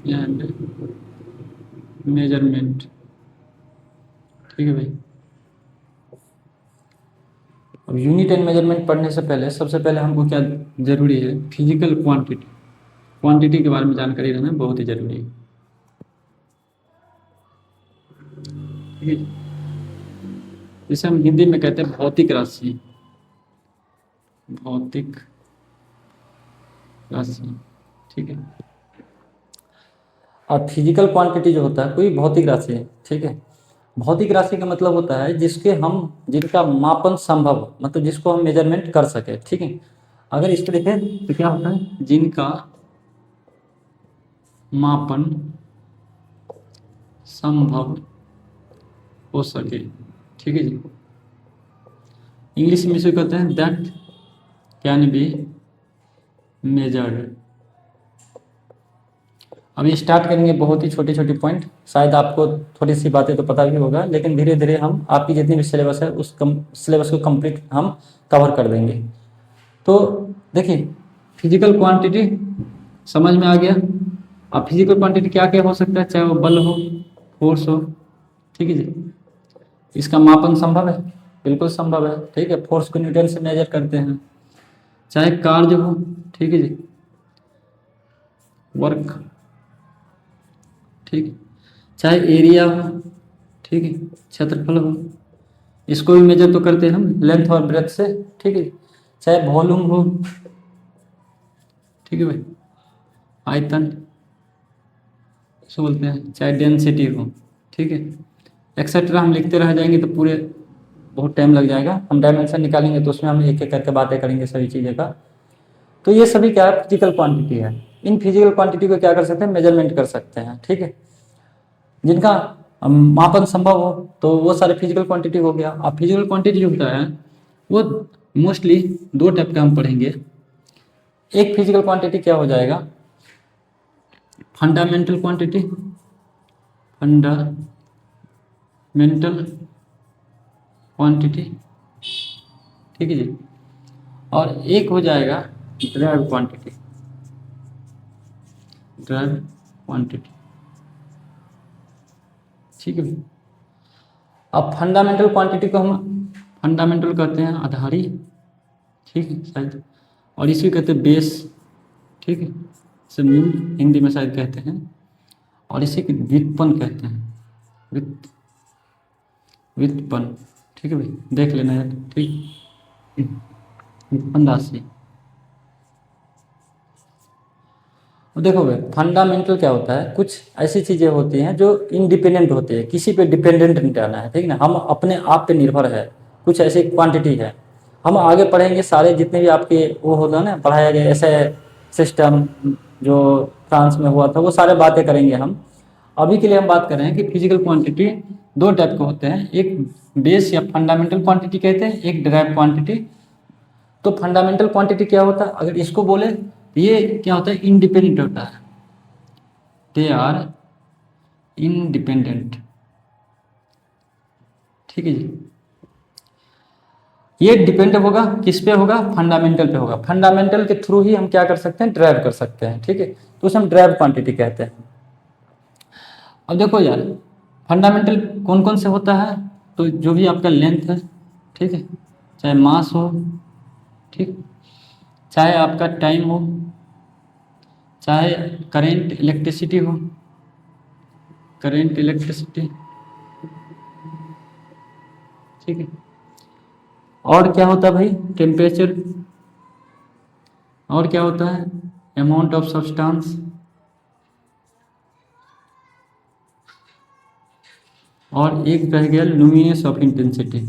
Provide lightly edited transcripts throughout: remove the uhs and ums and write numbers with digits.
And measurement. ठीक है भाई। अब यूनिट एंड मेजरमेंट पढ़ने से पहले सबसे पहले हमको क्या जरूरी है, फिजिकल क्वांटिटी। क्वांटिटी के बारे में जानकारी रहना बहुत ही जरूरी है। ठीक है। जिसे हम हिंदी में कहते हैं भौतिक राशि। भौतिक राशि। ठीक है। और फिजिकल क्वांटिटी जो होता है कोई भौतिक राशि है। ठीक है। भौतिक राशि का मतलब होता है जिसके हम जिनका मापन संभव हो, मतलब जिसको हम मेजरमेंट कर सके। ठीक है। अगर इसको देखें तो क्या होता है, जिनका मापन संभव हो सके। ठीक है जी। इंग्लिश में इसे कहते हैं दैट कैन बी मेजर्ड। अभी स्टार्ट करेंगे बहुत ही छोटी छोटी पॉइंट, शायद आपको थोड़ी सी बातें तो पता भी होगा, लेकिन धीरे धीरे हम आपकी जितनी भी सिलेबस है उस सिलेबस को कंप्लीट हम कवर कर देंगे। तो देखिए, फिजिकल क्वांटिटी समझ में आ गया। अब फिजिकल क्वांटिटी क्या क्या हो सकता है, चाहे वो बल हो, फोर्स हो। ठीक है जी। इसका मापन संभव है, बिल्कुल संभव है। ठीक है। फोर्स को न्यूटन से मेजर करते हैं। चाहे कार्य हो, ठीक है जी, वर्क, ठीक है, चाहे एरिया हो, ठीक है, क्षेत्रफल हो, इसको भी मेजर तो करते हैं हम लेंथ और ब्रेथ से। ठीक है। चाहे वॉल्यूम हो, ठीक है भाई, आयतन इसको बोलते हैं, चाहे डेंसिटी हो। ठीक है। एक्सेट्रा हम लिखते रह जाएंगे तो पूरे बहुत टाइम लग जाएगा। हम डायमेंशन निकालेंगे तो उसमें हम एक एक करके बातें करेंगे सभी चीज़ें का। तो ये सभी क्या है, फिजिकल क्वांटिटी है। इन फिजिकल क्वांटिटी को क्या कर सकते हैं, मेजरमेंट कर सकते हैं। ठीक है। जिनका मापन संभव हो तो वो सारे फिजिकल क्वांटिटी हो गया। अब फिजिकल क्वांटिटी जो होता है वो मोस्टली दो टाइप का हम पढ़ेंगे। एक फिजिकल क्वांटिटी क्या हो जाएगा, फंडामेंटल क्वांटिटी, फंडामेंटल क्वांटिटी। ठीक है जी। और एक हो जाएगा ड्राइव क्वांटिटी, ड्राइव क्वांटिटी। ठीक है भाई। अब फंडामेंटल क्वांटिटी को हम फंडामेंटल कहते हैं आधारी, ठीक है शायद, और इसी कहते हैं बेस। ठीक है। इसे मूल हिंदी में शायद कहते हैं, और इसे व्युत्पन्न कहते हैं, व्युत्पन्न। ठीक है भाई, देख लेना यार। ठीक, व्युत्पन्न राशि। और देखो भाई, फंडामेंटल क्या होता है, कुछ ऐसी चीजें होती हैं जो इंडिपेंडेंट होती है, किसी पे डिपेंडेंट नहीं रहना है। ठीक है ना, हम अपने आप पे निर्भर है। कुछ ऐसी क्वांटिटी है, हम आगे पढ़ेंगे सारे जितने भी आपके वो होता है ना पढ़ाया गया ऐसे सिस्टम जो फ्रांस में हुआ था, वो सारे बातें करेंगे हम। अभी के लिए हम बात कर रहे हैं कि फिजिकल क्वांटिटी दो टाइप के होते हैं, एक बेस या फंडामेंटल क्वांटिटी कहते हैं, एक ड्राइव क्वांटिटी। तो फंडामेंटल क्वांटिटी क्या होता है, अगर इसको बोले तो ये क्या होता है, इंडिपेंडेंट होता है। They are independent. ठीक है जी। ये डिपेंड होगा किस पे होगा, फंडामेंटल पे होगा। फंडामेंटल के थ्रू ही हम क्या कर सकते हैं, ड्राइव कर सकते हैं। ठीक है। तो उसे हम ड्राइव क्वांटिटी कहते हैं। अब देखो यार, फंडामेंटल कौन कौन से होता है, तो जो भी आपका लेंथ है, ठीक है, चाहे मास हो, ठीक, चाहे आपका टाइम हो, चाहे करेंट इलेक्ट्रिसिटी हो, करेंट इलेक्ट्रिसिटी, ठीक है, और क्या होता है भाई, टेम्परेचर, और क्या होता है, अमाउंट ऑफ सब्सटेंस, और एक रह गया luminous of intensity,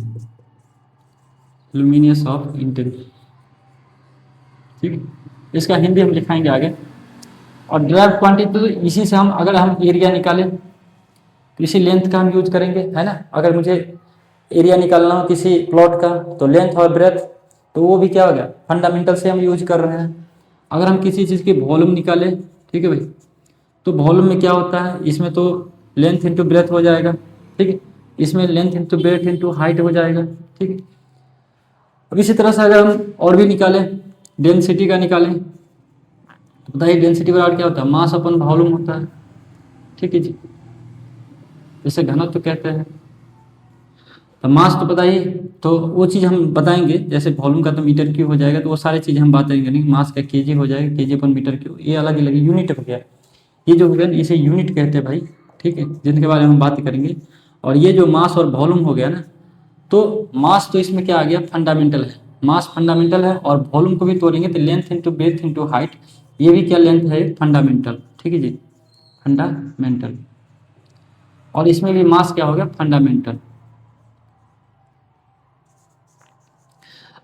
luminous of intensity. ठीक है। इसका हिंदी हम लिखाएंगे आगे। और ड्राइव क्वांटिटी तो इसी से हम, अगर हम एरिया निकालें तो इसी लेंथ का हम यूज करेंगे, है ना। अगर मुझे एरिया निकालना हो किसी प्लॉट का तो लेंथ और ब्रेथ, तो वो भी क्या हो गया, फंडामेंटल से हम यूज कर रहे हैं। अगर हम किसी चीज़ की वॉल्यूम निकालें, ठीक है भाई, तो वॉल्यूम में क्या होता है, इसमें तो लेंथ इंटू ब्रेथ हो जाएगा। ठीक है। इसमें length into breadth into height हो जाएगा। ठीक है। अब इसी तरह से अगर हम और भी निकालें, डेंसिटी का निकालें, तो बताइए डेंसिटी बराबर क्या होता है, मास अपन वॉल्यूम होता है। ठीक है जी, इसे घनत्व तो कहते हैं। तो मास तो पता ही, तो वो चीज़ हम बताएंगे, जैसे वॉल्यूम का तो मीटर क्यूब हो जाएगा, तो वो सारी चीज़ हम बात करेंगे। मास का केजी हो जाएगा, केजी पर मीटर क्यूब, ये अलग अलग यूनिट हो गया। ये जो हो गया इसे यूनिट कहते हैं भाई, ठीक है, जिनके बारे में हम बात करेंगे। और ये जो मास और वॉल्यूम हो गया ना, तो मास तो इसमें क्या आ गया, फंडामेंटल है, मास फंडामेंटल है। और वॉल्यूम को भी तोड़ेंगे तो length into breadth into height, ये भी क्या लेंथ है, फंडामेंटल, ठीक है जी, फंडामेंटल। और इसमें भी मास क्या हो गया, फंडामेंटल।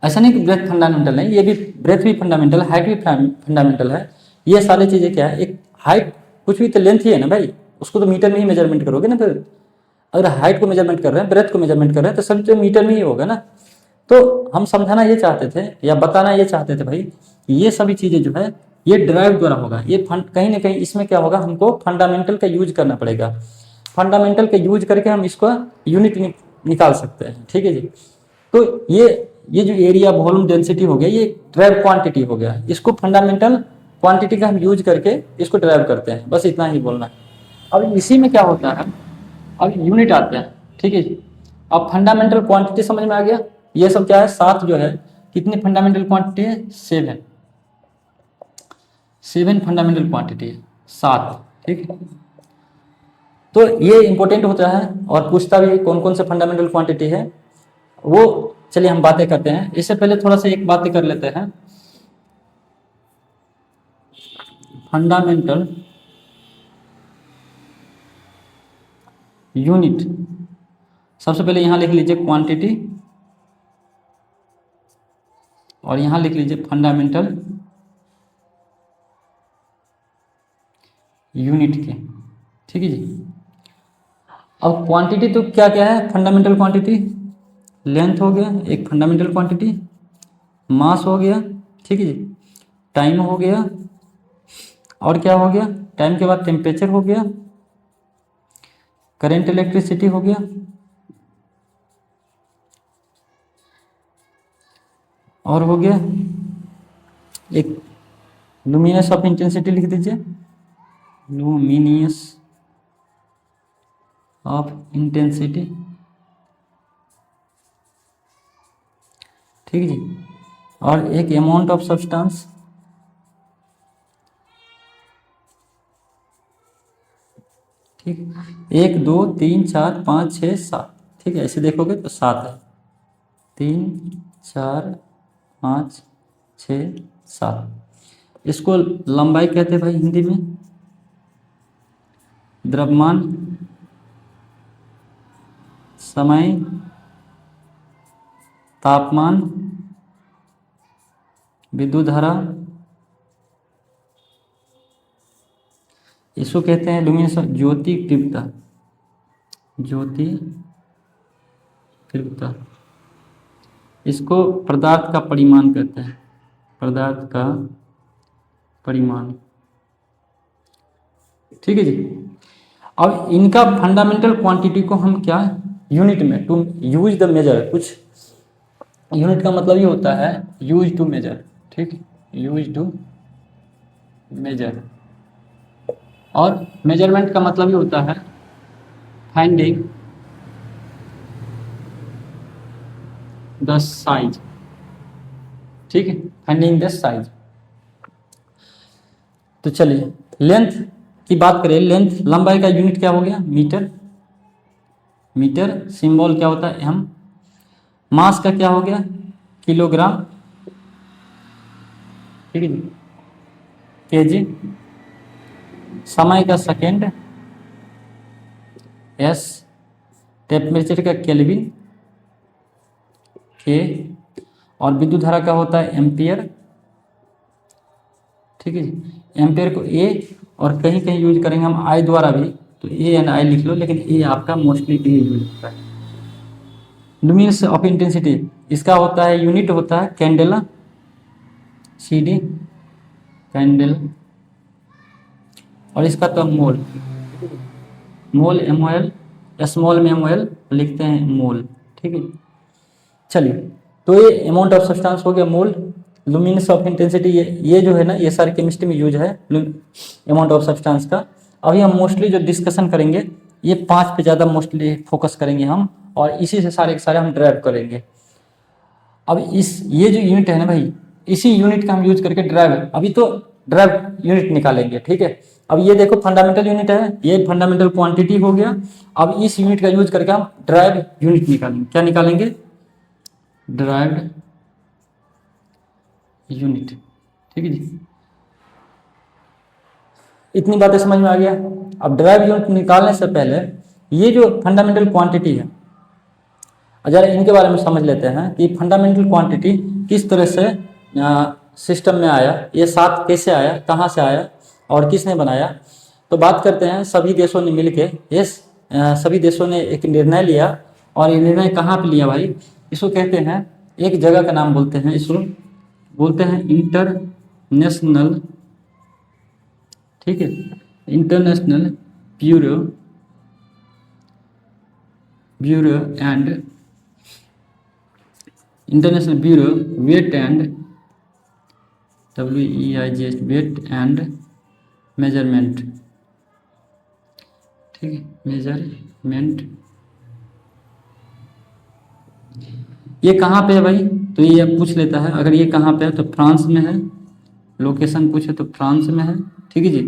ऐसा नहीं कि ब्रेथ फंडामेंटल है, ये भी ब्रेथ भी फंडामेंटल है, हाइट भी फंडामेंटल है। ये सारी चीज़ें क्या है, एक हाइट कुछ भी तो लेंथ ही है ना भाई, उसको तो मीटर में ही मेजरमेंट करोगे ना फिर। अगर हाइट को मेजरमेंट कर रहे हैं, ब्रेथ को मेजरमेंट कर रहे हैं, तो सब तो मीटर में ही होगा ना। तो हम समझाना ये चाहते थे या बताना ये चाहते थे भाई, ये सभी चीज़ें जो है ये ड्राइव द्वारा होगा। ये कहीं ना कहीं इसमें क्या होगा, हमको फंडामेंटल का यूज करना पड़ेगा। फंडामेंटल का यूज करके हम इसको यूनिट निकाल सकते हैं, ठीक है जी। तो ये जो एरिया वॉल्यूम डेंसिटी हो गया, ये ड्राइव क्वांटिटी हो गया, इसको फंडामेंटल क्वांटिटी का हम यूज करके इसको ड्राइव करते हैं, बस इतना ही बोलना है। अब इसी में क्या होता है, अब यूनिट आते हैं, ठीक है जी। अब फंडामेंटल क्वांटिटी समझ में आ गया, ये सब क्या है, 7 जो है, कितनी फंडामेंटल क्वांटिटी है, 7 फंडामेंटल क्वांटिटी है, 7, ठीक है। तो ये इंपॉर्टेंट होता है और पूछता भी कौन कौन से फंडामेंटल क्वांटिटी है वो। चलिए हम बातें करते हैं, इससे पहले थोड़ा सा एक बातें कर लेते हैं। फंडामेंटल यूनिट, सबसे पहले यहां लिख लीजिए क्वांटिटी, और यहां लिख लीजिए फंडामेंटल यूनिट के, ठीक है जी। अब क्वांटिटी तो क्या क्या है, फंडामेंटल क्वांटिटी लेंथ हो गया एक फंडामेंटल क्वांटिटी, मास हो गया, ठीक है जी, टाइम हो गया, और क्या हो गया, टाइम के बाद टेम्परेचर हो गया, करंट इलेक्ट्रिसिटी हो गया, और हो गया एक लुमिनस ऑफ इंटेंसिटी, लिख दीजिए लुमिनियस ऑफ इंटेंसिटी, ठीक है जी। और एक अमाउंट ऑफ सब्सटेंस, ठीक, 1 2 3 4 5 6 7, ठीक है, ऐसे देखोगे तो 7 है, 3 4 5 6 7। इसको लंबाई कहते हैं भाई हिंदी में, द्रव्यमान, समय, तापमान, विद्युत धारा, इसको कहते हैं लुमिनस, ज्योति तीव्रता, ज्योति तीव्रता। इसको पदार्थ का परिमाण कहते हैं, पदार्थ का परिमाण, ठीक है जी। अब इनका फंडामेंटल क्वांटिटी को हम क्या यूनिट में, टू यूज द मेजर, कुछ यूनिट का मतलब ये होता है यूज टू मेजर, ठीक, यूज टू मेजर। और मेजरमेंट का मतलब ये होता है फाइंडिंग द साइज, ठीक है, फाइंडिंग द साइज। तो चलिए लेंथ की बात करें, लेंथ लंबाई का यूनिट क्या हो गया, मीटर, मीटर सिंबल क्या होता है एम, मास का क्या हो गया, किलोग्राम, ठीक है जी, केजी, समय का सेकेंड, एस, टेम्परेचर का केल्विन, के, और विद्युत धारा का होता है एम्पियर, ठीक है जी। एम्पियर को ए, और कहीं कहीं यूज करेंगे हम आई द्वारा भी, तो ए एंड आई लिख लो, लेकिन ए आपका मोस्टली ए यूज होता है। लुमिनस ऑफ इंटेंसिटी, इसका होता है यूनिट होता है कैंडेला, CD कैंडल, और इसका तो मोल, मोल MOL, स्मॉल में MOL लिखते हैं मोल, ठीक है। चलिए, तो ये अमाउंट ऑफ सब्सटेंस हो गया मोल, लुमिनस ऑफ इंटेंसिटी, ये जो है ना, ये सारी केमिस्ट्री में यूज है अमाउंट ऑफ सब्सटेंस का। अभी हम मोस्टली जो डिस्कशन करेंगे ये 5 पे ज़्यादा मोस्टली फोकस करेंगे हम, और इसी से सारे के सारे हम ड्राइव करेंगे। अब ये जो यूनिट है ना भाई, इसी यूनिट का हम यूज करके ड्राइव, अभी तो ड्राइव यूनिट निकालेंगे, ठीक है। अब ये देखो फंडामेंटल यूनिट है, ये फंडामेंटल क्वांटिटी हो गया। अब इस यूनिट का यूज करके हम ड्राइव यूनिट निकालेंगे। क्या निकालेंगे? ड्राइव्ड यूनिट, ठीक है जी। इतनी बातें समझ में आ गया। अब ड्राइव यूनिट निकालने से पहले ये जो फंडामेंटल क्वांटिटी है, जरा इनके बारे में समझ लेते हैं कि फंडामेंटल क्वांटिटी किस तरह से सिस्टम में आया, ये 7 कैसे आया, कहाँ से आया और किसने बनाया। तो बात करते हैं, सभी देशों ने मिलके सभी देशों ने एक निर्णय लिया, और ये निर्णय कहाँ पे लिया भाई? इसको कहते हैं, एक जगह का नाम बोलते हैं, इसको बोलते हैं इंटरनेशनल, ठीक है, international bureau and international bureau weight and WEIGH weight and measurement, ठीक है, मेजरमेंट। ये कहाँ पे है भाई? तो ये पूछ लेता है, अगर ये कहाँ पे है तो फ्रांस में है, लोकेशन पूछे तो फ्रांस में है, ठीक है जी।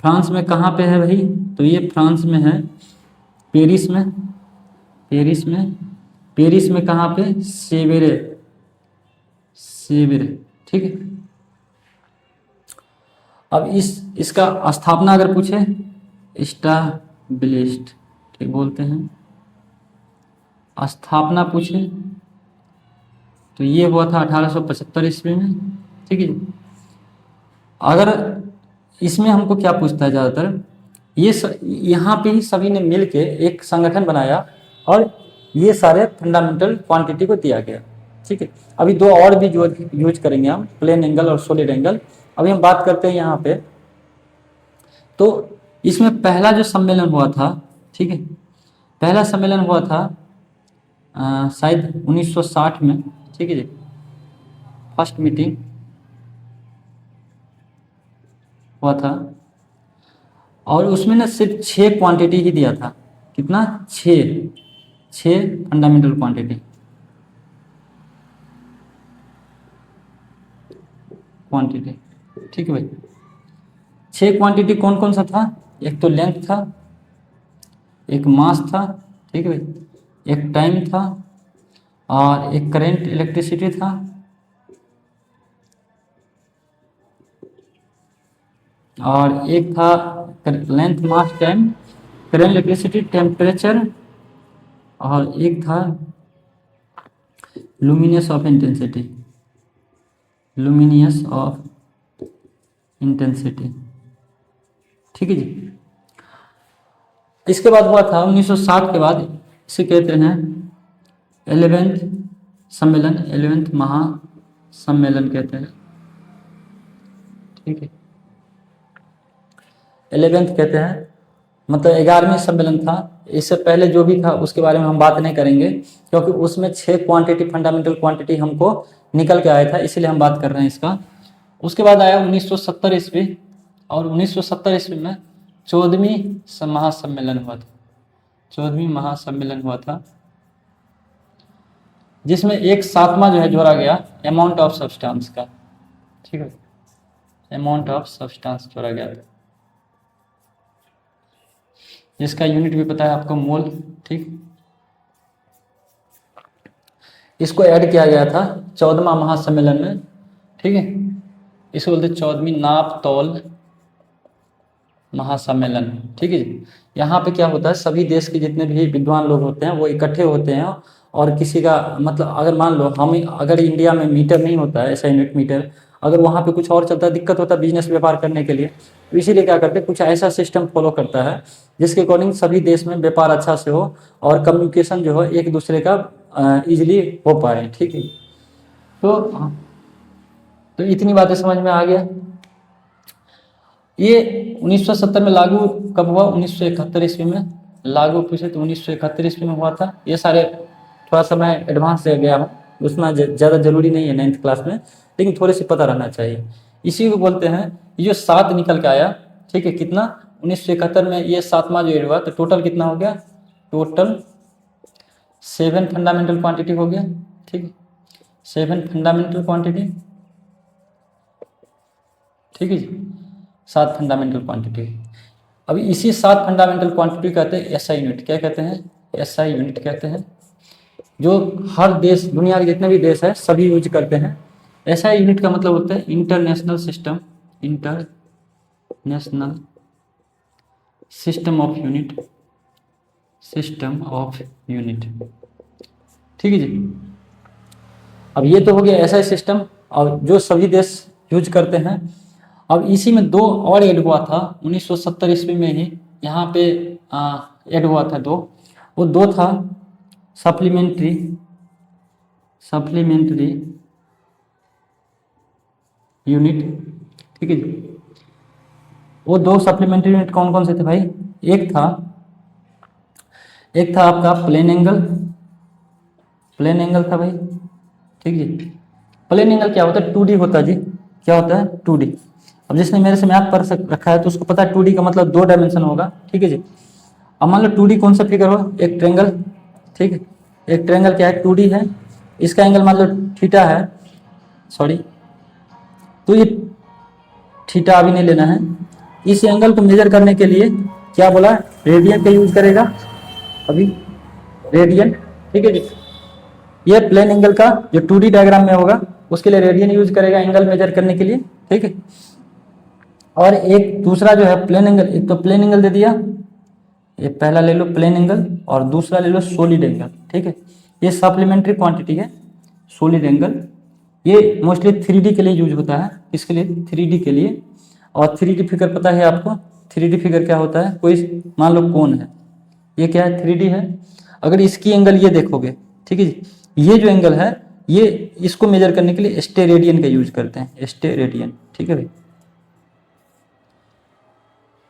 फ्रांस में कहाँ पे है भाई? तो ये फ्रांस में है, पेरिस में, पेरिस में कहाँ पे? सेवेरे, ठीक है। अब इसका स्थापना अगर पूछे, इस्टाब्लिश्ड, ठीक बोलते हैं। स्थापना पूछे तो ये हुआ था 1875 ईस्वी में, ठीक है। अगर इसमें हमको क्या पूछता है ज़्यादातर, यहाँ पे ही सभी ने मिलके एक संगठन बनाया और ये सारे फंडामेंटल क्वांटिटी को दिया गया, ठीक है। अभी 2 और भी यूज करेंगे हम, प्लेन एंगल और सॉलिड एंगल। अभी हम बात करते हैं यहाँ पे, तो इसमें पहला जो सम्मेलन हुआ था, ठीक है, पहला सम्मेलन हुआ था शायद 1960 में, ठीक है जी। फर्स्ट मीटिंग हुआ था, और उसमें ना सिर्फ 6 क्वांटिटी ही दिया था। कितना? 6 फंडामेंटल क्वांटिटी, ठीक है भाई। 6 क्वांटिटी कौन कौन सा था? एक तो लेंथ था, एक मास था, ठीक है भाई, एक टाइम था, और एक करंट इलेक्ट्रिसिटी था, और एक था लेंथ, मास, टाइम, करंट, इलेक्ट्रिसिटी, टेम्परेचर, और एक था लुमिनियस ऑफ इंटेंसिटी, ठीक है जी। इसके बाद हुआ था 1960 के बाद, इसे कहते हैं 11th सम्मेलन, 11th महासम्मेलन कहते हैं, ठीक है। 11th कहते हैं, मतलब 11वीं सम्मेलन था। इससे पहले जो भी था उसके बारे में हम बात नहीं करेंगे, क्योंकि उसमें 6 क्वांटिटी, फंडामेंटल क्वांटिटी हमको निकल के आया था, इसीलिए हम बात कर रहे हैं इसका। उसके बाद आया 1970 ईस्वी, और 1970 ईस्वी में 14वीं महासम्मेलन हुआ था, 14वीं महासम्मेलन हुआ था, जिसमें एक 7वां जो है जोड़ा गया, अमाउंट ऑफ सब्सटेंस का, ठीक है, अमाउंट ऑफ सब्सटेंस जोड़ा गया था, जिसका यूनिट भी पता है आपको, मोल, ठीक। इसको ऐड किया गया था 14वां महासम्मेलन में, ठीक है। इसको बोलते 14वीं नाप तौल महासम्मेलन, ठीक है जी। यहाँ पे क्या होता है, सभी देश के जितने भी विद्वान लोग होते हैं वो इकट्ठे होते हैं, और किसी का मतलब, अगर मान लो हम, अगर इंडिया में मीटर नहीं होता है ऐसा यूनिट मीटर, अगर वहाँ पे कुछ और चलता है, दिक्कत होता है बिजनेस व्यापार करने के लिए, तो इसीलिए क्या करते हैं, कुछ ऐसा सिस्टम फॉलो करता है जिसके अकॉर्डिंग सभी देश में व्यापार अच्छा से हो और कम्युनिकेशन जो है एक दूसरे का इजीली हो पाए, ठीक है। तो इतनी बातें समझ में आ गया। ये 1970 में लागू कब हुआ? 1971 ईस्वी में लागू पूछे तो 1971 ईस्वी में हुआ था। ये सारे थोड़ा सा मैं एडवांस से गया हूँ, उसमें ज़्यादा जरूरी नहीं है 9th क्लास में, लेकिन थोड़े से पता रहना चाहिए। इसी को बोलते हैं, ये जो 7 निकल के आया, ठीक है, कितना? 1971 में ये 7वां जो एड हुआ, तो टोटल कितना हो गया, टोटल 7 फंडामेंटल क्वांटिटी हो गया। ठीक है, 7 फंडामेंटल क्वांटिटी, ठीक है जी, 7 फंडामेंटल क्वांटिटी। अभी इसी 7 फंडामेंटल क्वांटिटी कहते हैं एसआई यूनिट। क्या कहते हैं, एसआई यूनिट कहते हैं, जो हर देश, दुनिया के जितने भी देश है सभी यूज करते हैं। एसआई यूनिट का मतलब होता है international system, international system of unit, system of unit. ठीक है जी। अब ये तो हो गया एसआई सिस्टम, और जो सभी देश यूज करते हैं। अब इसी में 2 और ऐड हुआ था 1970 ईस्वी में ही, यहाँ पे ऐड हुआ था 2। वो 2 था सप्लीमेंट्री यूनिट। ठीक है जी। वो 2 सप्लीमेंट्री यूनिट कौन कौन से थे भाई, एक था आपका प्लेन एंगल था भाई। ठीक है, प्लेन एंगल क्या होता है, 2D होता है जी। क्या होता है, 2D। अब जिसने मेरे से मैथ पढ़ रखा है तो उसको पता है 2D का मतलब 2 डायमेंशन होगा। ठीक है जी। अब मान लो 2D कौन सा फिगर हो, एक ट्रेंगल। ठीक है, एक ट्रेंगल क्या है, 2D है, इसका एंगल मान लो थीटा है, सॉरी, तो ये थीटा अभी नहीं लेना है। इस एंगल को मेजर करने के लिए क्या बोला, रेडियन का यूज करेगा अभी, रेडियन। ठीक है जी। ये प्लेन एंगल का जो 2D डायग्राम में होगा उसके लिए रेडियन यूज करेगा एंगल मेजर करने के लिए। ठीक है, और एक दूसरा जो है प्लेन एंगल, एक तो प्लेन एंगल दे दिया, ये पहला ले लो प्लेन एंगल, और दूसरा ले लो सॉलिड एंगल। ठीक है, ये सप्लीमेंट्री क्वांटिटी है सॉलिड एंगल। ये मोस्टली 3D के लिए यूज होता है, इसके लिए 3D के लिए। और 3D फिगर पता है आपको, 3D फिगर क्या होता है, कोई मान लो कोन है, ये क्या है, 3D है। अगर इसकी एंगल ये देखोगे, ठीक है जी, ये जो एंगल है ये, इसको मेजर करने के लिए स्टेरेडियन का यूज करते हैं, स्टेरेडियन। ठीक है भाई।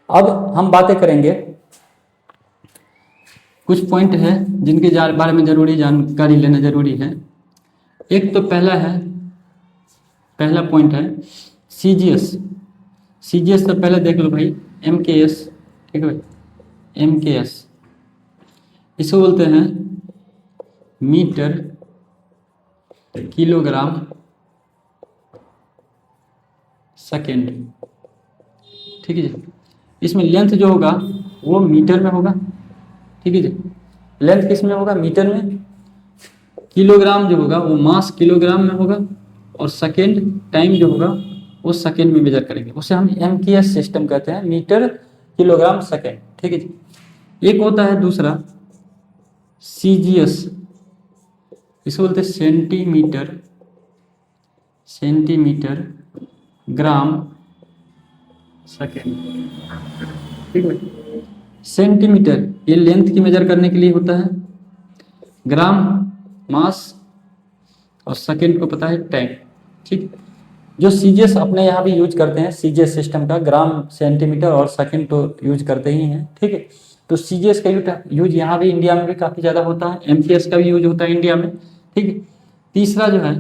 अब हम बातें करेंगे, कुछ पॉइंट है जिनके बारे में जरूरी जानकारी लेना जरूरी है। एक तो पहला पॉइंट है सीजीएस। सीजीएस से पहले देख लो भाई, एमकेएस। ठीक है भाई, एमकेएस इसको बोलते हैं मीटर किलोग्राम सेकेंड। ठीक है जी। इसमें लेंथ जो होगा वो मीटर में होगा। ठीक है जी, लेंथ किस में होगा, मीटर में। किलोग्राम जो होगा वो मास किलोग्राम में होगा, और सेकेंड टाइम जो होगा वो सेकेंड में मेजर करेंगे, उसे हम एमकेएस सिस्टम कहते हैं, मीटर किलोग्राम सेकेंड। ठीक है जी। एक होता है दूसरा सीजीएस, इसको बोलते हैं सेंटीमीटर ग्राम सेकेंड। ठीक है, सेंटीमीटर ये लेंथ की मेजर करने के लिए होता है, ग्राम मास, और सेकेंड को पता है टाइम। ठीक, जो सीजीएस अपने यहाँ भी यूज करते हैं, सीजीएस सिस्टम का ग्राम, सेंटीमीटर और सेकेंड तो यूज करते ही हैं। ठीक है, तो सीजीएस का यूज यहाँ भी इंडिया में भी काफ़ी ज़्यादा होता है, एमपीएस का भी यूज होता है इंडिया में। ठीक है, तीसरा जो है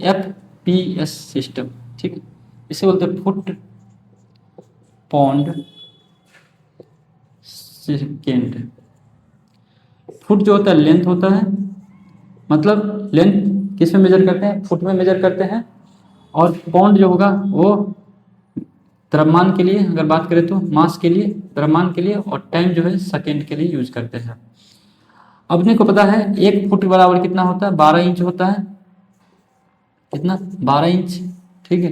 एफपीएस सिस्टम। ठीक है, इसे बोलते हैं फुट पौंड सेकेंड। फुट जो होता है लेंथ होता है, मतलब लेंथ किस में मेजर करते हैं, फुट में मेजर करते हैं। और पौंड जो होगा वो द्रव्यमान के लिए, अगर बात करें तो मास के लिए, द्रव्यमान के लिए, और टाइम जो है सेकेंड के लिए यूज करते हैं। अपने को पता है 1 फुट बराबर कितना होता है, 12 इंच होता है। कितना, 12 इंच। ठीक है,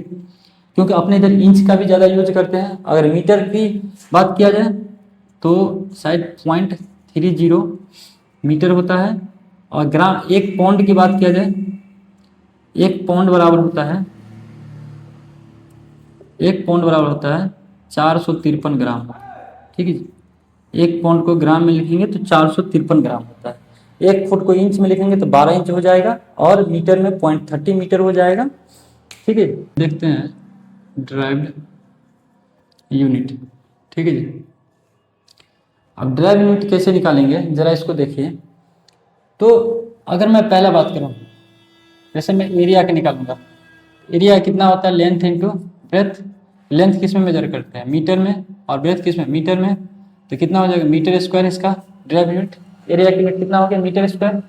क्योंकि अपने इधर इंच का भी ज़्यादा यूज करते हैं। अगर मीटर की बात किया जाए तो शायद 0.30 मीटर होता है। और ग्राम, 1 पौंड की बात किया जाए, 1 पौंड बराबर होता है, 1 पौंड बराबर होता है 453 ग्राम। ठीक है जी, 1 पौंड को ग्राम में लिखेंगे तो 453 ग्राम होता है। 1 फुट को इंच में लिखेंगे तो 12 इंच हो जाएगा, और मीटर में 0.30 मीटर हो जाएगा। ठीक है, देखते हैं ड्राइव्ड यूनिट। ठीक है जी, अब ड्राइव यूनिट कैसे निकालेंगे जरा इसको देखिए। तो अगर मैं पहला बात करूँ, जैसे मैं एरिया का निकालूंगा, एरिया कितना होता है, लेंथ इंटू ब्रेथ लेंथ किस में मेजर करते हैं, मीटर में, और ब्रेथ किस में, मीटर में। तो कितना हो जाएगा मीटर स्क्वायर इसका ड्राइव यूनिट, एरिया की यूनिट कितना हो गया मीटर स्क्वायर।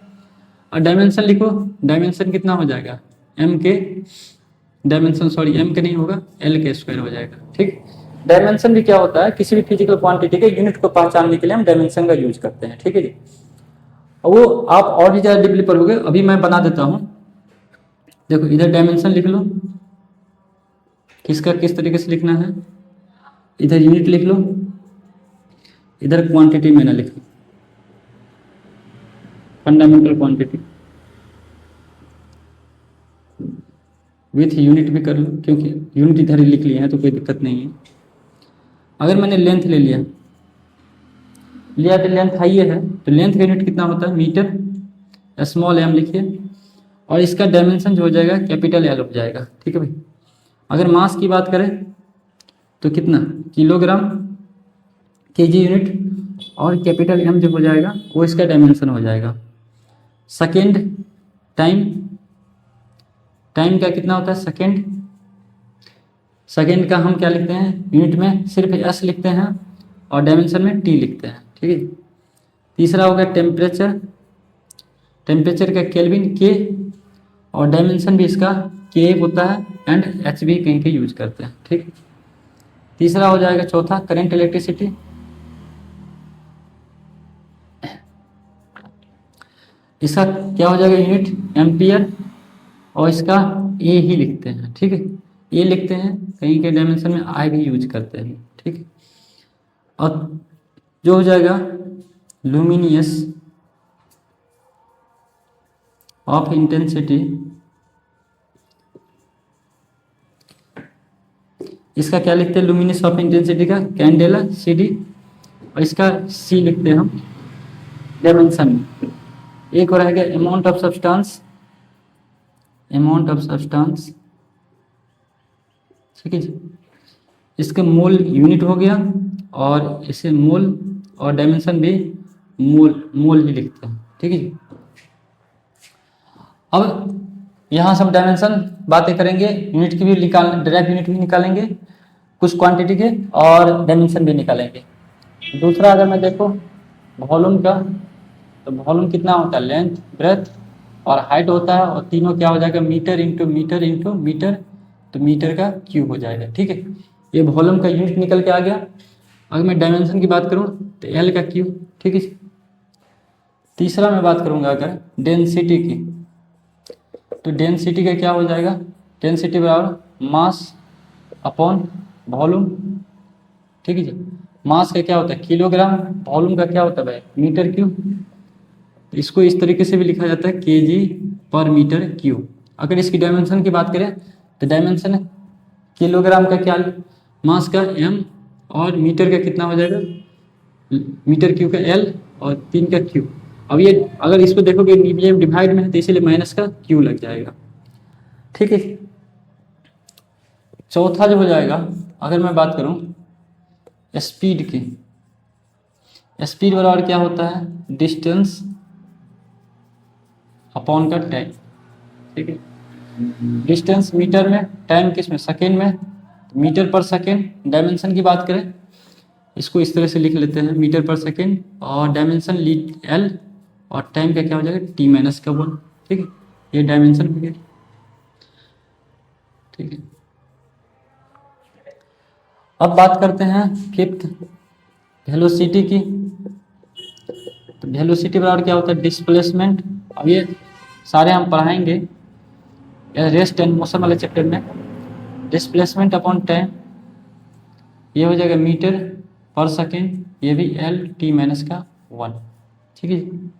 और डायमेंशन लिखो, डायमेंशन कितना हो जाएगा एम के डायमेंशन, सॉरी एम के नहीं होगा एल के स्क्वायर हो जाएगा। ठीक, डायमेंशन भी क्या होता है, किसी भी फिजिकल क्वांटिटी के यूनिट को पहचानने के लिए हम डायमेंशन का यूज करते हैं। ठीक है जी, वो आप और भी ज़्यादा डीपली पढ़ोगे, अभी मैं बना देता हूँ। देखो इधर डायमेंशन लिख लो, किसका किस तरीके से लिखना है, इधर यूनिट लिख लो, इधर क्वांटिटी में ना लिखो, फंडामेंटल क्वांटिटी विथ यूनिट भी कर लो, क्योंकि यूनिट इधर ही लिख लिए हैं तो कोई दिक्कत नहीं है। अगर मैंने लेंथ ले लिया तो लेंथ हाई है, तो लेंथ का यूनिट कितना होता है मीटर, स्मॉल एम लिखिए, और इसका डायमेंशन जो हो जाएगा कैपिटल एल हो जाएगा। ठीक है भाई। अगर मास की बात करें तो कितना किलोग्राम केजी यूनिट, और कैपिटल एम जो हो जाएगा वो इसका डायमेंशन हो जाएगा। सेकेंड टाइम, टाइम का कितना होता है सेकेंड, सेकेंड का हम क्या लिखते हैं यूनिट में सिर्फ एस लिखते हैं और डायमेंशन में टी लिखते हैं। ठीक है। तीसरा होगा टेम्परेचर, टेम्परेचर का केल्विन के, और डायमेंशन भी इसका के होता है, एंड एच भी कहीं के यूज करते हैं। ठीक। तीसरा हो जाएगा चौथा करंट इलेक्ट्रिसिटी, इसका क्या हो जाएगा यूनिट एम्पियर, और इसका ए ही लिखते हैं। ठीक है, ए लिखते हैं, कहीं के डायमेंशन में आई भी यूज करते हैं। ठीक है। और जो हो जाएगा लुमिनियस ऑफ इंटेंसिटी, इसका क्या लिखते हैं लुमिनियस ऑफ इंटेंसिटी का कैंडेला सी डी, और इसका सी लिखते हैं हम डायमेंशन में। एक और रहेगा amount of substance, amount of substance. ठीक है जी, इसके मोल यूनिट हो गया, और इसे मोल और डायमेंशन भी मोल ही लिखते हैं। ठीक है जी। अब यहाँ से हम डायमेंशन बातें करेंगे, यूनिट की भी ड्राइव यूनिट भी निकालेंगे, कुछ क्वांटिटी के, और डायमेंशन भी निकालेंगे। दूसरा अगर मैं देखो वॉल्यूम का, तो वॉल्यूम कितना होता है लेंथ ब्रेथ और हाइट होता है, और तीनों क्या हो जाएगा metre into metre into metre, तो मीटर का क्यूब हो जाएगा। ठीक है, ये वॉल्यूम का यूनिट निकल के आ गया। अगर मैं डायमेंशन की बात करूँ तो एल का क्यूब। ठीक है। तीसरा मैं बात करूँगा अगर डेंसिटी की, तो डेंसिटी का क्या हो जाएगा, डेंसिटी बराबर मास अपॉन वॉल्यूम। ठीक है जी, मास का क्या होता है किलोग्राम, वॉल्यूम का क्या होता है भाई मीटर क्यूब। इसको इस तरीके से भी लिखा जाता है केजी पर मीटर क्यूब। अगर इसकी डायमेंशन की बात करें तो डायमेंशन है किलोग्राम का क्या, मास का एम, और मीटर का कितना हो जाएगा मीटर क्यूब का एल, और 3 का क्यू। अब ये अगर इसको देखोगे ये डिवाइड में है तो इसीलिए माइनस का क्यू लग जाएगा। ठीक है। चौथा जो हो जाएगा अगर मैं बात करूं स्पीड की, स्पीड बराबर क्या होता है डिस्टेंस अपॉन का टाइम। ठीक है, डिस्टेंस मीटर में, टाइम किस में सेकेंड में, मीटर पर सेकेंड। डायमेंशन की बात करें इसको इस तरह से लिख लेते हैं मीटर पर सेकेंड, और डायमेंशन एल, और टाइम का क्या हो जाएगा टी माइनस का 1। ठीक है, ये डायमेंशन हो गया। ठीक है, अब बात करते हैं फिफ्थ वेलोसिटी की। तो वेलोसिटी बराबर क्या होता है डिस्प्लेसमेंट। अब ये सारे हम पढ़ाएंगे रेस्ट एंड मोशन वाले चैप्टर में। डिस्प्लेसमेंट अपॉन टाइम, ये हो जाएगा मीटर पर सेकेंड, ये भी एल टी माइनस का 1। ठीक है।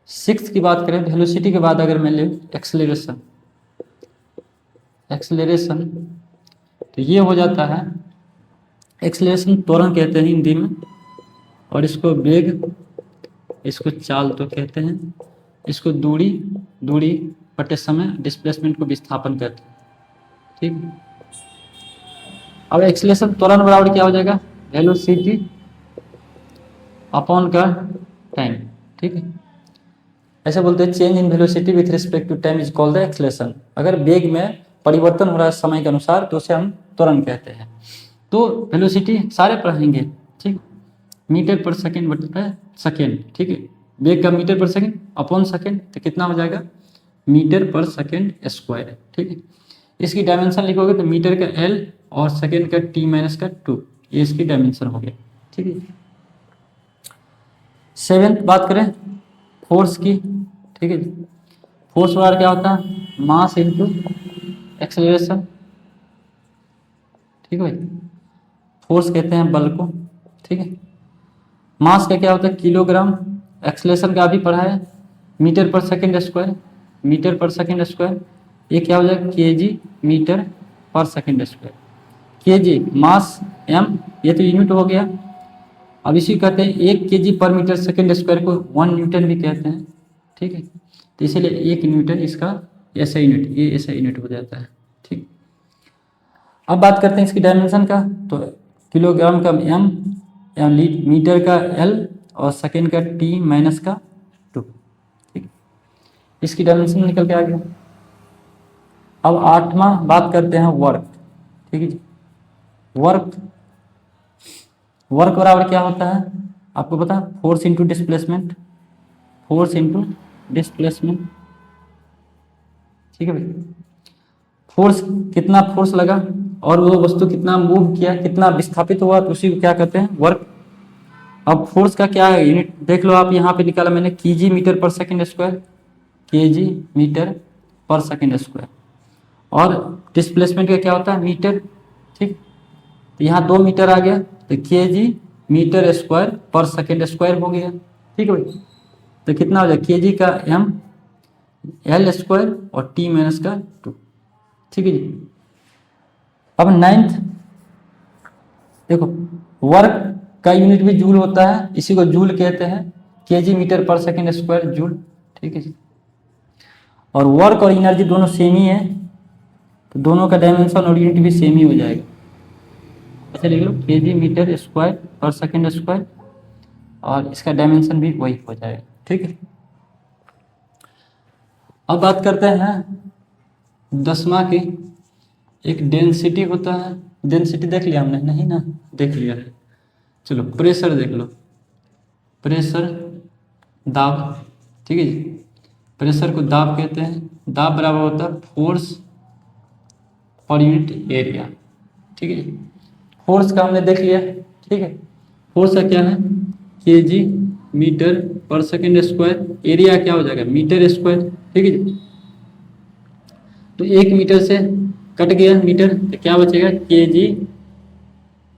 सिक्स की बात करें वेलोसिटी के बाद अगर मैं ले एक्सेलरेशन, एक्सेलरेशन तो ये हो जाता है एक्सेलरेशन त्वरण कहते हैं हिंदी में, और इसको वेग, इसको चाल तो कहते हैं, इसको दूरी, दूरी बटे समय, डिस्प्लेसमेंट को विस्थापन कहते हैं। ठीक। अब एक्सेलरेशन त्वरण बराबर क्या हो जाएगा वेलोसिटी अपॉन का टाइम। ठीक है, ऐसे बोलते हैं change in velocity with respect to time is called the acceleration. अगर वेग में परिवर्तन हो रहा है समय के अनुसार तो उसे हम त्वरण कहते हैं। तो वेलोसिटी सारे पढ़ेंगे, ठीक, मीटर पर सेकेंड बटा सेकेंड, ठीक है, वेग का मीटर पर सेकेंड अपॉन सेकेंड, तो कितना हो जाएगा मीटर पर सेकेंड स्क्वायर, ठीक है। इसकी डायमेंशन लिखोगे तो मीटर का एल और सेकेंड का टी माइनस का 2, ये इसकी डायमेंशन हो गया, ठीक है। सेवेंथ बात करें फोर्स की, ठीक है। फोर्स बार क्या होता है मास इंटू एक्सेलरेशन, ठीक है भाई, फोर्स कहते हैं बल को, ठीक है। मास का क्या होता है किलोग्राम, एक्सेलरेशन का अभी पढ़ा है मीटर पर सेकेंड स्क्वायर, मीटर पर सेकेंड स्क्वायर, ये क्या हो जाएगा केजी मीटर पर सेकेंड स्क्वायर, केजी मास एम, ये तो यूनिट हो गया। अब इसी कहते हैं 1 केजी पर मीटर सेकेंड स्क्वायर को 1 न्यूटन भी कहते हैं, ठीक है। तो इसीलिए 1 न्यूटन इसका ऐसा यूनिट, ये ऐसा यूनिट हो जाता है, ठीक। अब बात करते हैं इसकी डायमेंशन का, तो किलोग्राम का एम, मीटर का एल और सेकेंड का टी माइनस का 2, ठीक। इसकी डायमेंशन निकल के आ गया। अब 8वां बात करते हैं वर्क, ठीक है जी। वर्क बराबर क्या होता है आपको पता है, force into displacement, force into displacement, ठीक है भाई। फोर्स कितना फोर्स लगा और वो वस्तु कितना मूव किया, कितना विस्थापित हुआ, तो उसी को क्या कहते हैं वर्क। अब फोर्स का क्या है यूनिट देख लो आप, यहाँ पे निकाला मैंने केजी मीटर पर सेकेंड स्क्वायर, केजी मीटर पर सेकेंड स्क्वायर, और डिस्प्लेसमेंट का क्या होता है मीटर, ठीक। तो यहाँ 2 मीटर आ गया तो केजी मीटर स्क्वायर पर सेकेंड स्क्वायर हो गया, ठीक है भाई। तो कितना हो जाए केजी का एम, एल स्क्वायर और टी माइनस का 2, ठीक है जी। अब 9th देखो, वर्क का यूनिट भी जूल होता है, इसी को जूल कहते हैं, केजी मीटर पर सेकेंड स्क्वायर जूल, ठीक है जी। और वर्क और एनर्जी दोनों सेम ही है, तो दोनों का डायमेंशन और यूनिट भी सेम ही हो जाएगा। ऐसे लिख लो केजी मीटर स्क्वायर पर सेकेंड स्क्वायर, और इसका डायमेंशन भी वही हो जाएगा, ठीक है। अब बात करते हैं 10वां की, एक डेंसिटी होता है, डेंसिटी देख लिया हमने, नहीं ना देख लिया है, चलो प्रेशर देख लो, प्रेशर दाब, ठीक है जी। प्रेशर को दाब कहते हैं, दाब बराबर होता है फोर्स पर यूनिट एरिया, ठीक है जी। फोर्स का हमने देख लिया, ठीक है। फोर्स का क्या है केजी मीटर पर सेकेंड स्क्वायर, एरिया क्या हो जाएगा मीटर स्क्वायर, ठीक है जी। तो 1 मीटर से कट गया मीटर, तो क्या बचेगा केजी,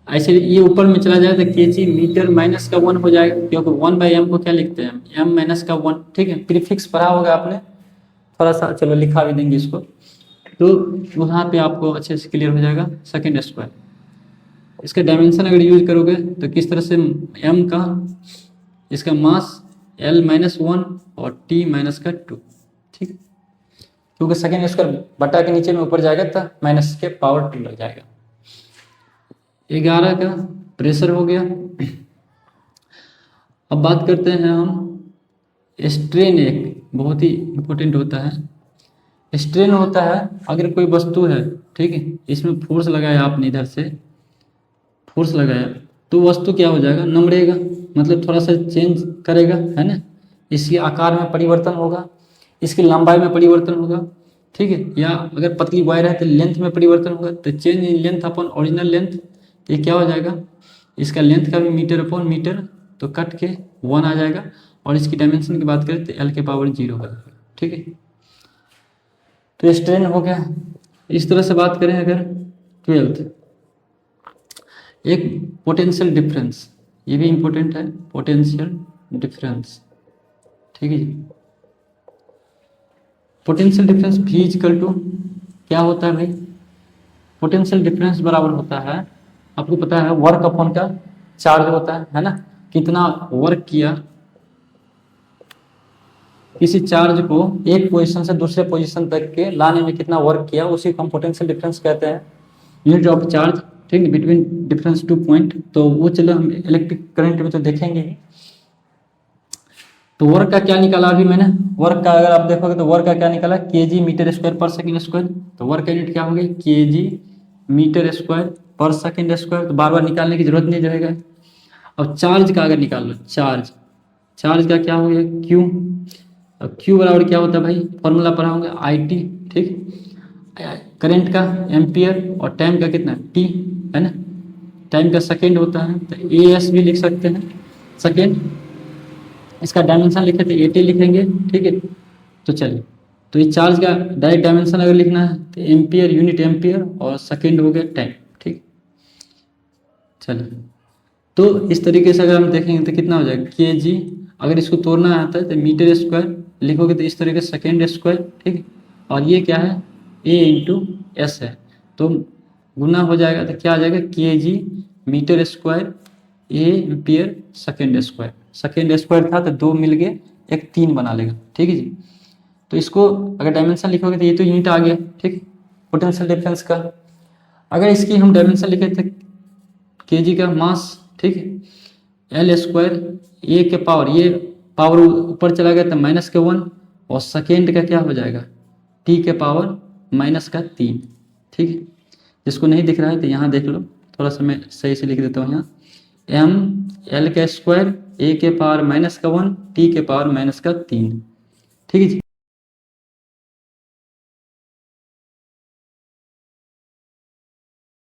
ऐसे ये ऊपर में चला जाए तो केजी मीटर माइनस का 1 हो जाएगा, क्योंकि 1/m को क्या लिखते हैं m माइनस का 1, ठीक है। प्रीफिक्स पढ़ा होगा आपने थोड़ा सा, चलो लिखा भी देंगे इसको, तो वहाँ पे आपको अच्छे से क्लियर हो जाएगा सेकेंड स्क्वायर। इसका डायमेंशन अगर यूज करोगे तो किस तरह से m का, इसका मास l माइनस 1 और t माइनस का 2, ठीक, क्योंकि सेकेंड स्क्वायर बटा के नीचे में ऊपर जाएगा तो माइनस के पावर 2 लग जाएगा। 11 का प्रेशर हो गया। अब बात करते हैं हम स्ट्रेन, एक बहुत ही इम्पोर्टेंट होता है। स्ट्रेन होता है अगर कोई वस्तु है, ठीक है, इसमें फोर्स लगाया आपने, इधर से फोर्स लगाया तो वस्तु क्या हो जाएगा नमड़ेगा, मतलब थोड़ा सा चेंज करेगा, है ना। इसके आकार में परिवर्तन होगा, इसकी लंबाई में परिवर्तन होगा, ठीक है। या अगर पतली वायर है तो लेंथ में परिवर्तन होगा, तो change in length upon original length, ये क्या हो जाएगा इसका लेंथ का भी मीटर अपॉन मीटर, तो कट के 1 आ जाएगा। और इसकी डायमेंशन की बात करें तो l के पावर 0 होगा, ठीक है। तो स्ट्रेन हो गया। इस तरह से बात करें अगर 12th, एक पोटेंशियल डिफरेंस, ये भी इंपॉर्टेंट है, पोटेंशियल डिफरेंस, ठीक है जी। Potential difference V equal to क्या होता है भाई, पोटेंशियल डिफरेंस बराबर होता है, आपको पता है वर्क अपॉन का चार्ज होता है ना। कितना वर्क किया, किसी चार्ज को एक पोजीशन से दूसरे पोजीशन तक के लाने में कितना वर्क किया, उसी को हम पोटेंशियल डिफरेंस कहते हैं। यूनिट ऑफ चार्ज, ठीक, बिटवीन डिफरेंस 2 पॉइंट, तो वो चलो हम इलेक्ट्रिक करंट में तो देखेंगे ही। तो वर्क का क्या निकाला अभी मैंने, वर्क का अगर आप देखोगे तो वर्क का क्या निकाला केजी मीटर स्क्वायर पर सेकेंड स्क्वायर, तो वर्क का यूनिट क्या हो गई केजी मीटर स्क्वायर पर सेकेंड स्क्वायर, तो बार बार निकालने की जरूरत नहीं रहेगा। अब चार्ज का अगर निकाल लो, चार्ज, चार्ज का क्या हो गया क्यू। अब क्यू बराबर क्या होता है भाई, फॉर्मूला पढ़ा होंगे आई टी, ठीक। करंट का एम्पियर और टाइम का कितना टी, है ना, टाइम का सेकेंड होता है, तो ए एस भी लिख सकते हैं सेकेंड। इसका डायमेंशन लिखे तो ए टी लिखेंगे, ठीक है। तो चलिए, तो ये चार्ज का डायरेक्ट डायमेंशन अगर लिखना है तो एम्पियर, यूनिट एम्पियर, और सेकेंड हो गया टाइम, ठीक। चलिए, तो इस तरीके से अगर हम देखेंगे तो कितना हो जाएगा के जी। अगर इसको तोड़ना आता है तो मीटर स्क्वायर लिखोगे तो इस तरीके से सेकेंड स्क्वायर, ठीक है। और ये क्या है, ए इंटू एस है, तो गुना हो जाएगा तो क्या आ जाएगा K G metre square A ampere second square. Second square था तो दो मिल गए, एक तीन बना लेगा, ठीक है जी। तो इसको अगर डायमेंशन लिखोगे तो ये तो यूनिट आ गया, ठीक, पोटेंशियल डिफरेंस का। अगर इसकी हम डायमेंशन लिखे थे के जी का मास, ठीक है, एल स्क्वायर, ए के पावर, ये पावर ऊपर चला गया तो माइनस के वन, और सेकेंड का क्या हो जाएगा टी के पावर माइनस का तीन, ठीक है। जिसको नहीं दिख रहा है तो यहाँ देख लो, थोड़ा सा मैं सही से लिख देता हूँ यहाँ, एम एल का स्क्वायर, ए के पावर माइनस का वन, टी के पावर माइनस का तीन, ठीक है जी।